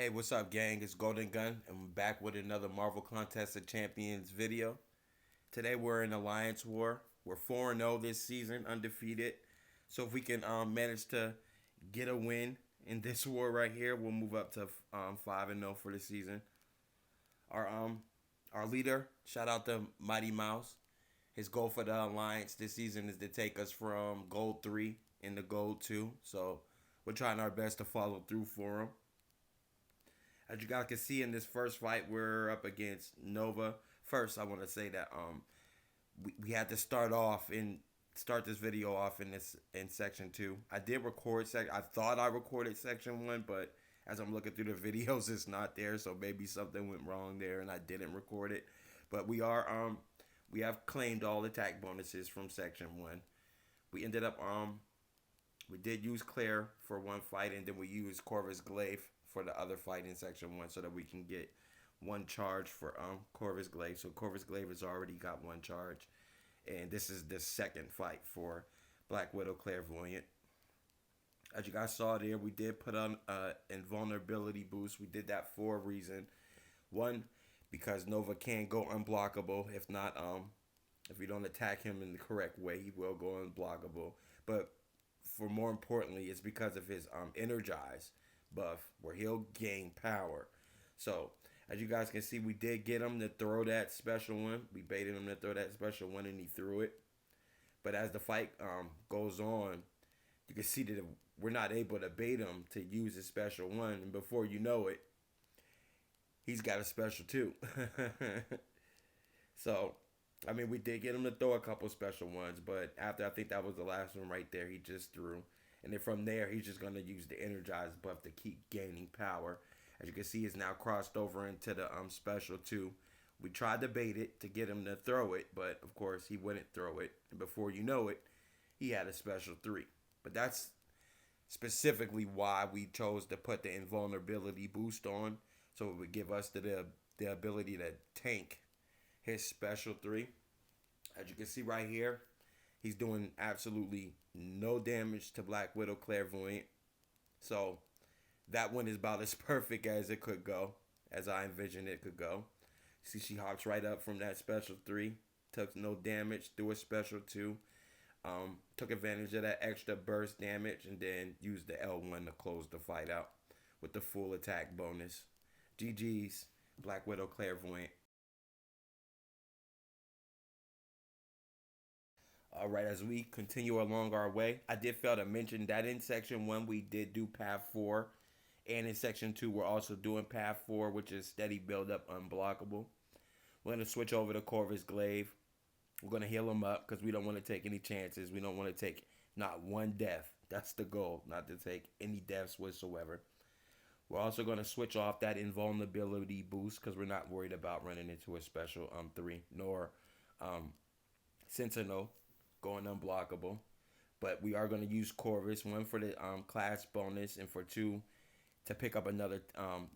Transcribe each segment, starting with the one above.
Hey, what's up, gang? It's Golden Gun, and we're back with another Marvel Contest of Champions video. Today we're in Alliance War. We're 4-0 this season, undefeated. So if we can manage to get a win in this war right here, we'll move up to 5-0 for the season. Our our leader, shout out to MightyMouse. His goal for the Alliance this season is to take us from Gold 3 into Gold 2. So we're trying our best to follow through for him. As you guys can see in this first fight, we're up against Nova. First, I want to say that we had to start this video off in section 2. I did record I thought I recorded section 1, but as I'm looking through the videos, it's not there. So maybe something went wrong there, and I didn't record it. But we have claimed all attack bonuses from section 1. We ended up we did use Claire for one fight, and then we used Corvus Glaive for the other fight in section 1 so that we can get one charge for Corvus Glaive. So Corvus Glaive has already got one charge, and this is the second fight for Black Widow Clairvoyant. As you guys saw there, we did put on invulnerability boost. We did that for a reason. One, because Nova can go unblockable. If not, if we don't attack him in the correct way, he will go unblockable. But for more importantly, it's because of his energize buff, where he'll gain power. So as you guys can see, we did get him to throw that special one. We baited him to throw that special one, and he threw it. But as the fight goes on, you can see that we're not able to bait him to use his special one, and before you know it, he's got a special two. So I mean, we did get him to throw a couple special ones, but after, I think that was the last one right there, he just threw. And then from there, he's just going to use the energized buff to keep gaining power. As you can see, he's now crossed over into the special 2. We tried to bait it to get him to throw it, but of course he wouldn't throw it. And before you know it, he had a special 3. But that's specifically why we chose to put the invulnerability boost on, so it would give us the ability to tank his special 3. As you can see right here, he's doing absolutely no damage to Black Widow Clairvoyant. So that one is about as perfect as it could go, as I envisioned it could go. See, she hops right up from that special 3, took no damage, threw a special 2, took advantage of that extra burst damage, and then used the L1 to close the fight out with the full attack bonus. GG's, Black Widow Clairvoyant. All right, as we continue along our way, I did fail to mention that in section 1 we did do path 4, and in section 2 we're also doing path 4, which is steady build up unblockable. We're going to switch over to Corvus Glaive. We're going to heal him up because we don't want to take any chances. We don't want to take not one death. That's the goal, not to take any deaths whatsoever. We're also going to switch off that invulnerability boost because we're not worried about running into a special 3, nor Sentinel going unblockable. But we are going to use Corvus, 1 for the class bonus, and for 2 to pick up another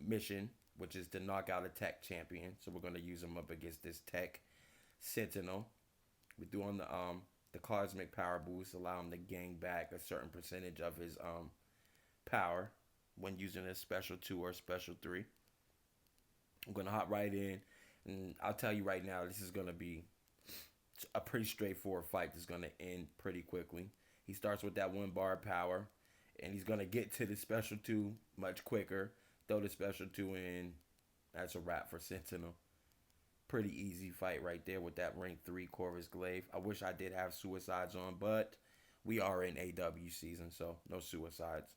mission, which is to knock out a tech champion. So we're going to use him up against this tech Sentinel. We do on the cosmic power boost, allow him to gain back a certain percentage of his power when using a special 2 or special 3. I'm going to hop right in, and I'll tell you right now, this is going to be a pretty straightforward fight that's going to end pretty quickly. He starts with that 1 bar power, and he's going to get to the special 2 much quicker. Throw the special 2 in. That's a wrap for Sentinel. Pretty easy fight right there with that rank 3 Corvus Glaive. I wish I did have suicides on, but we are in AW season, so no suicides.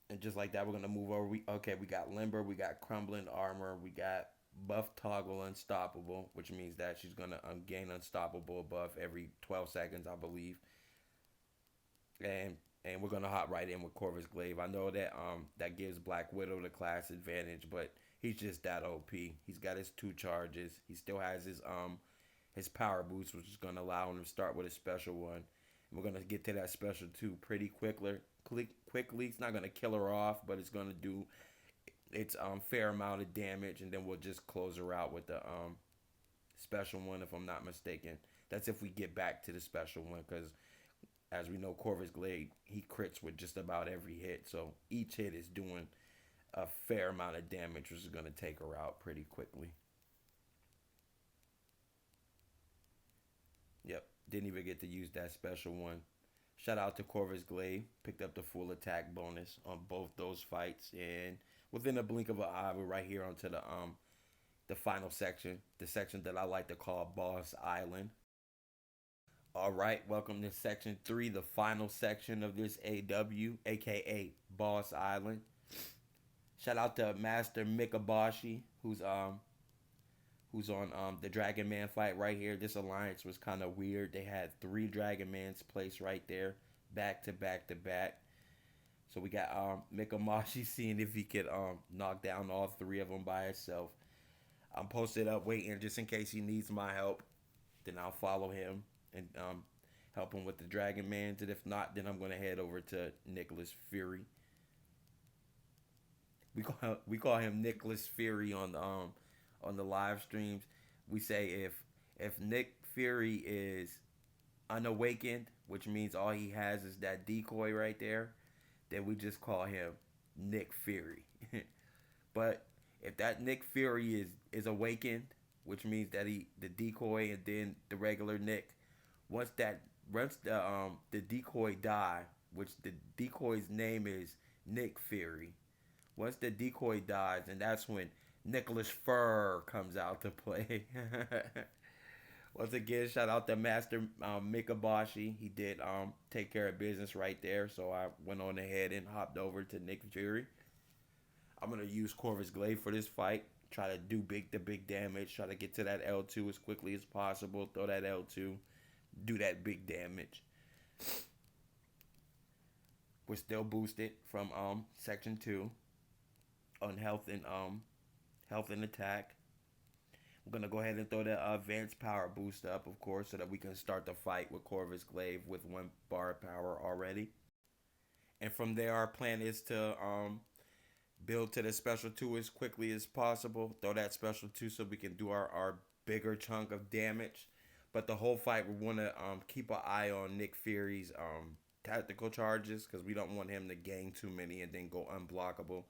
And just like that, we're going to move over. We got Limber, we got Crumbling Armor, we got Buff Toggle Unstoppable, which means that she's going to gain Unstoppable buff every 12 seconds, I believe. And we're going to hop right in with Corvus Glaive. I know that that gives Black Widow the class advantage, but he's just that OP. He's got his 2 charges. He still has his power boost, which is going to allow him to start with a special 1. And we're going to get to that special 2 pretty quickly. It's not going to kill her off, but it's going to do its fair amount of damage, and then we'll just close her out with the special 1, if I'm not mistaken. That's if we get back to the special 1, because as we know, Corvus Glaive, he crits with just about every hit. So each hit is doing a fair amount of damage, which is going to take her out pretty quickly. Yep, didn't even get to use that special one. Shout out to Corvus Glaive. Picked up the full attack bonus on both those fights, and within a blink of an eye, we're right here onto the final section, the section that I like to call Boss Island. All right, welcome to section 3, the final section of this AW, aka Boss Island. Shout out to Master Mikabashi, who's on the Dragon Man fight right here. This alliance was kind of weird. They had 3 Dragon Mans placed right there, back to back to back. So we got Mikamashi seeing if he could knock down all 3 of them by himself. I'm posted up waiting just in case he needs my help. Then I'll follow him and help him with the Dragon Mans. And if not, then I'm gonna head over to Nicholas Fury. We call him Nicholas Fury on the live streams. We say if Nick Fury is unawakened, which means all he has is that decoy right there, then we just call him Nick Fury. But if that Nick Fury is awakened, which means that the decoy and then the regular Nick, once the decoy die, which the decoy's name is Nick Fury. Once the decoy dies, and that's when Nicholas Fur comes out to play. Once again, shout out to Master Mikabashi. He did take care of business right there, so I went on ahead and hopped over to Nick Fury. I'm gonna use Corvus Glaive for this fight. Try to do the big damage. Try to get to that L2 as quickly as possible. Throw that L2. Do that big damage. We're still boosted from section 2 on health and attack. I'm gonna go ahead and throw the advanced power boost up, of course, so that we can start the fight with Corvus Glaive with 1 bar of power already. And from there, our plan is to build to the special 2 as quickly as possible. Throw that special 2 so we can do our bigger chunk of damage. But the whole fight, we want to keep an eye on Nick Fury's tactical charges, because we don't want him to gain too many and then go unblockable.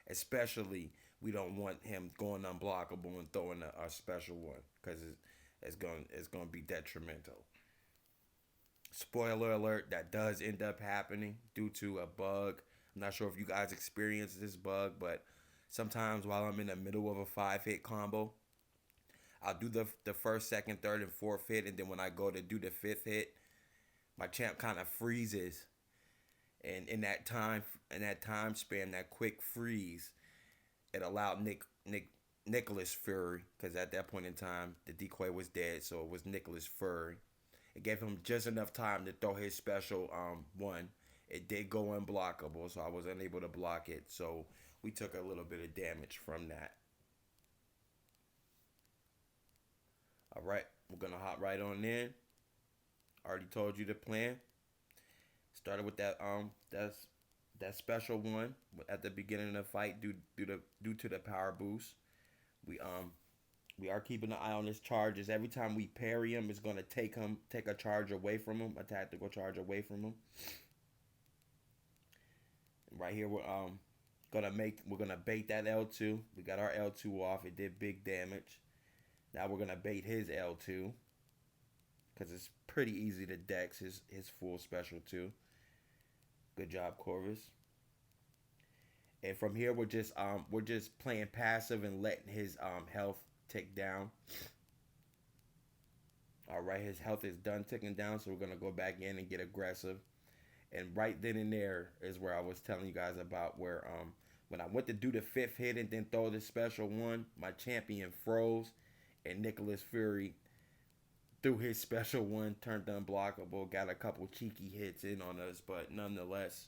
Especially, we don't want him going unblockable and throwing a special one, because it's going to be detrimental. Spoiler alert, that does end up happening due to a bug. I'm not sure if you guys experienced this bug, but sometimes while I'm in the middle of a 5-hit combo, I'll do the first, second, third, and fourth hit, and then when I go to do the 5th hit, my champ kind of freezes. And in that time span, that quick freeze, it allowed Nicholas Fury, because at that point in time the decoy was dead, so it was Nicholas Fury. It gave him just enough time to throw his special 1. It did go unblockable, so I was unable to block it. So we took a little bit of damage from that. All right, we're gonna hop right on in. Already told you the plan. Started with that special 1 at the beginning of the fight due to the power boost. We are keeping an eye on his charges. Every time we parry him, it's gonna take a charge away from him, a tactical charge away from him. Right here, we're gonna bait that L2. We got our L2 off. It did big damage. Now we're gonna bait his L2, because it's pretty easy to dex his full special 2. Good job, Corvus. And from here, we're just playing passive and letting his health tick down. All right, his health is done ticking down, so we're gonna go back in and get aggressive. And right then and there is where I was telling you guys about where when I went to do the 5th hit and then throw the special 1, my champion froze, and Nicholas Fury threw his special 1, turned unblockable, got a couple cheeky hits in on us, but nonetheless,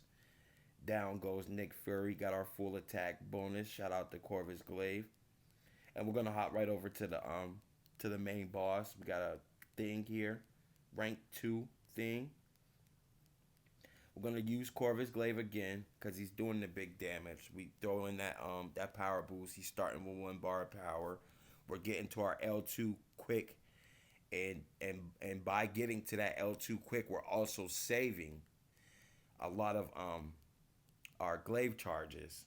down goes Nick Fury. Got our full attack bonus. Shout out to Corvus Glaive. And we're gonna hop right over to the main boss. We got a thing here, rank 2 thing. We're gonna use Corvus Glaive again because he's doing the big damage. We throw in that power boost. He's starting with 1 bar of power. We're getting to our L2 quick, And by getting to that L2 quick, we're also saving a lot of our glaive charges.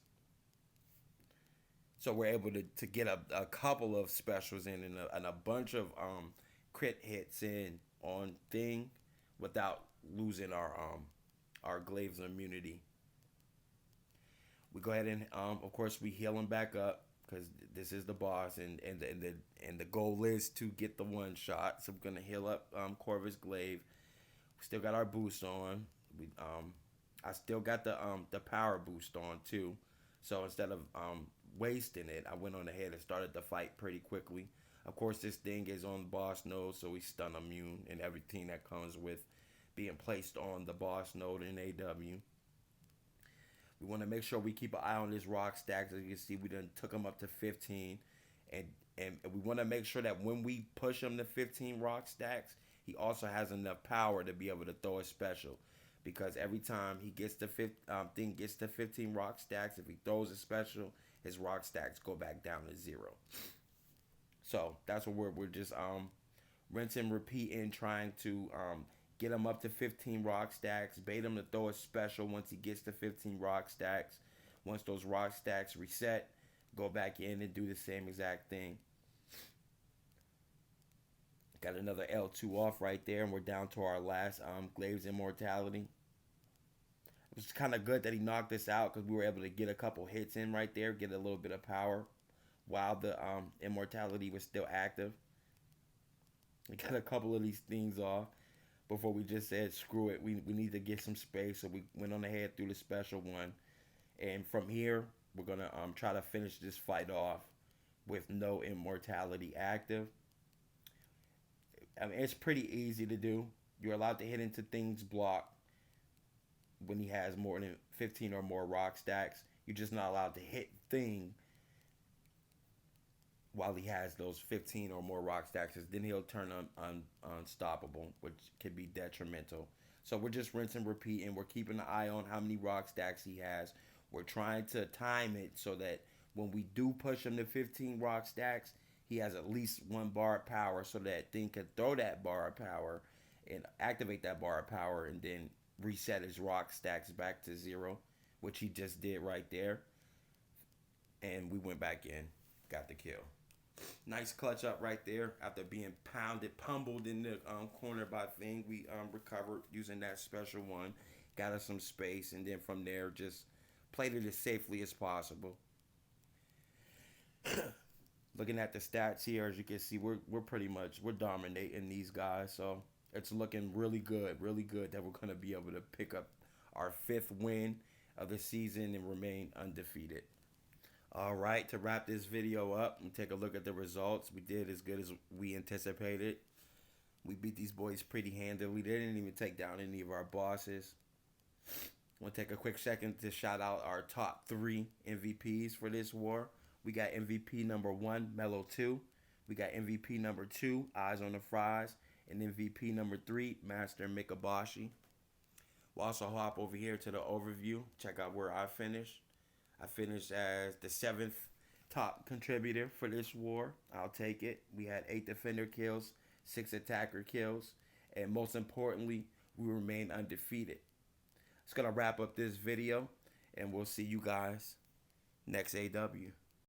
So we're able to get a couple of specials in and a bunch of crit hits in on thing without losing our glaive's immunity. We go ahead and of course we heal him back up because this is the boss, and the goal is to get the one shot. So we're gonna heal up Corvus Glaive. We still got our boost on. I still got the power boost on too. So instead of wasting it, I went on ahead and started the fight pretty quickly. Of course, this thing is on boss node, so we stun immune and everything that comes with being placed on the boss node in AW. We want to make sure we keep an eye on this rock stack. As you can see, we done took him up to 15, and we want to make sure that when we push him to 15 rock stacks, he also has enough power to be able to throw a special. Because every time he gets to 15 rock stacks, if he throws a special, his rock stacks go back down to 0. So that's what we're just rinsing, repeating, trying to get him up to 15 rock stacks, bait him to throw a special once he gets to 15 rock stacks. Once those rock stacks reset, go back in and do the same exact thing. Got another L2 off right there, and we're down to our last Glaive's Immortality. It was kind of good that he knocked us out because we were able to get a couple hits in right there, get a little bit of power while the Immortality was still active. We got a couple of these things off before we just said, screw it, we need to get some space. So we went on ahead through the special one. And from here, we're going to try to finish this fight off with no Immortality active. I mean, it's pretty easy to do. You're allowed to hit into things blocked when he has more than 15 or more rock stacks. You're just not allowed to hit thing while he has those 15 or more rock stacks, because then he'll turn unstoppable, which could be detrimental. So we're just rinse and repeat, and we're keeping an eye on how many rock stacks he has. We're trying to time it so that when we do push him to 15 rock stacks, he has at least one bar of power, so that thing can throw that bar of power and activate that bar of power and then reset his rock stacks back to 0, which he just did right there. And we went back in, got the kill. Nice clutch up right there after being pummeled in the corner by Thing. We recovered using that special one, got us some space, and then from there just played it as safely as possible. Looking at the stats here, as you can see, we're pretty much dominating these guys. So it's looking really good that we're gonna be able to pick up our 5th win of the season and remain undefeated. All right, to wrap this video up and take a look at the results, we did as good as we anticipated. We beat these boys pretty handily. They didn't even take down any of our bosses. I want to take a quick second to shout out our top 3 MVPs for this war. We got MVP number 1, Mellow 2. We got MVP number 2, Eyes on the Fries. And MVP number 3, Master Mikabashi. We'll also hop over here to the overview. Check out where I finished. I finished as the 7th top contributor for this war. I'll take it. We had 8 defender kills, 6 attacker kills, and most importantly, we remain undefeated. It's going to wrap up this video, and we'll see you guys next AW.